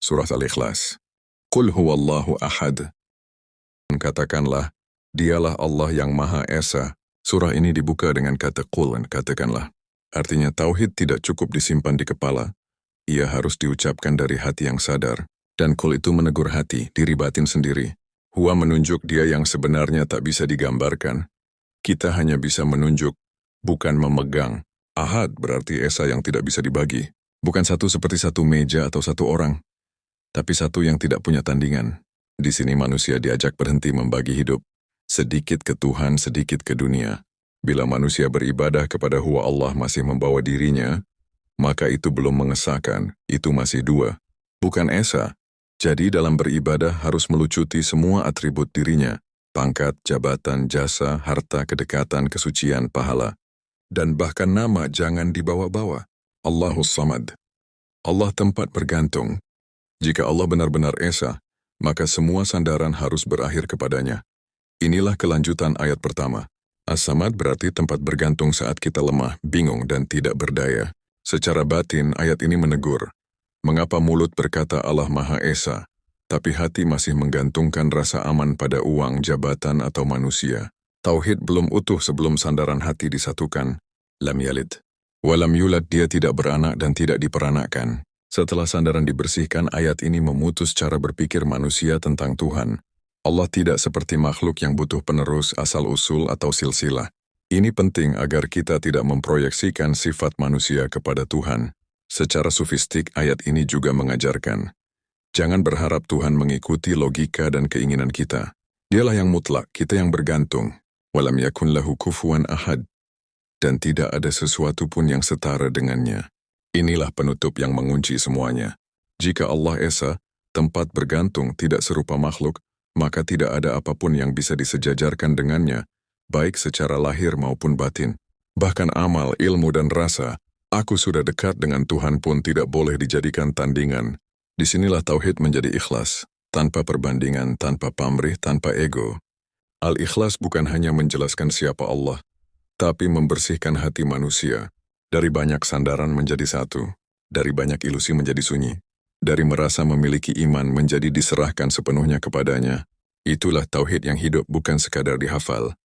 Surah Al-Ikhlas. Qul huwallahu ahad. Katakanlah, dialah Allah yang Maha Esa. Surah ini dibuka dengan kata qul, katakanlah. Artinya tauhid tidak cukup disimpan di kepala. Ia harus diucapkan dari hati yang sadar. Dan qul itu menegur hati, diri batin sendiri. Huwa menunjuk dia yang sebenarnya tak bisa digambarkan. Kita hanya bisa menunjuk, bukan memegang. Ahad berarti esa yang tidak bisa dibagi. Bukan satu seperti satu meja atau satu orang, tapi satu yang tidak punya tandingan. Di sini manusia diajak berhenti membagi hidup. Sedikit ke Tuhan, sedikit ke dunia. Bila manusia beribadah kepada Huwa Allah masih membawa dirinya, maka itu belum mengesahkan, itu masih dua. Bukan esa. Jadi dalam beribadah harus melucuti semua atribut dirinya. Pangkat, jabatan, jasa, harta, kedekatan, kesucian, pahala. Dan bahkan nama jangan dibawa-bawa. Allahus Samad. Allah tempat bergantung. Jika Allah benar-benar esa, maka semua sandaran harus berakhir kepadanya. Inilah kelanjutan ayat pertama. As-Samad berarti tempat bergantung saat kita lemah, bingung, dan tidak berdaya. Secara batin, ayat ini menegur. Mengapa mulut berkata Allah Maha Esa, tapi hati masih menggantungkan rasa aman pada uang, jabatan, atau manusia? Tauhid belum utuh sebelum sandaran hati disatukan. Lam yalid. Walam yulad, dia tidak beranak dan tidak diperanakkan. Setelah sandaran dibersihkan, ayat ini memutus cara berpikir manusia tentang Tuhan. Allah tidak seperti makhluk yang butuh penerus asal-usul atau silsilah. Ini penting agar kita tidak memproyeksikan sifat manusia kepada Tuhan. Secara sufistik, ayat ini juga mengajarkan. Jangan berharap Tuhan mengikuti logika dan keinginan kita. Dialah yang mutlak, kita yang bergantung. Walam yakun lahu kufuwan ahad. Dan tidak ada sesuatu pun yang setara dengannya. Inilah penutup yang mengunci semuanya. Jika Allah Esa, tempat bergantung tidak serupa makhluk, maka tidak ada apapun yang bisa disejajarkan dengannya, baik secara lahir maupun batin. Bahkan amal, ilmu, dan rasa, aku sudah dekat dengan Tuhan pun tidak boleh dijadikan tandingan. Disinilah tauhid menjadi ikhlas, tanpa perbandingan, tanpa pamrih, tanpa ego. Al-Ikhlas bukan hanya menjelaskan siapa Allah, tapi membersihkan hati manusia. Dari banyak sandaran menjadi satu, dari banyak ilusi menjadi sunyi, dari merasa memiliki iman menjadi diserahkan sepenuhnya kepadanya. Itulah tauhid yang hidup, bukan sekadar dihafal.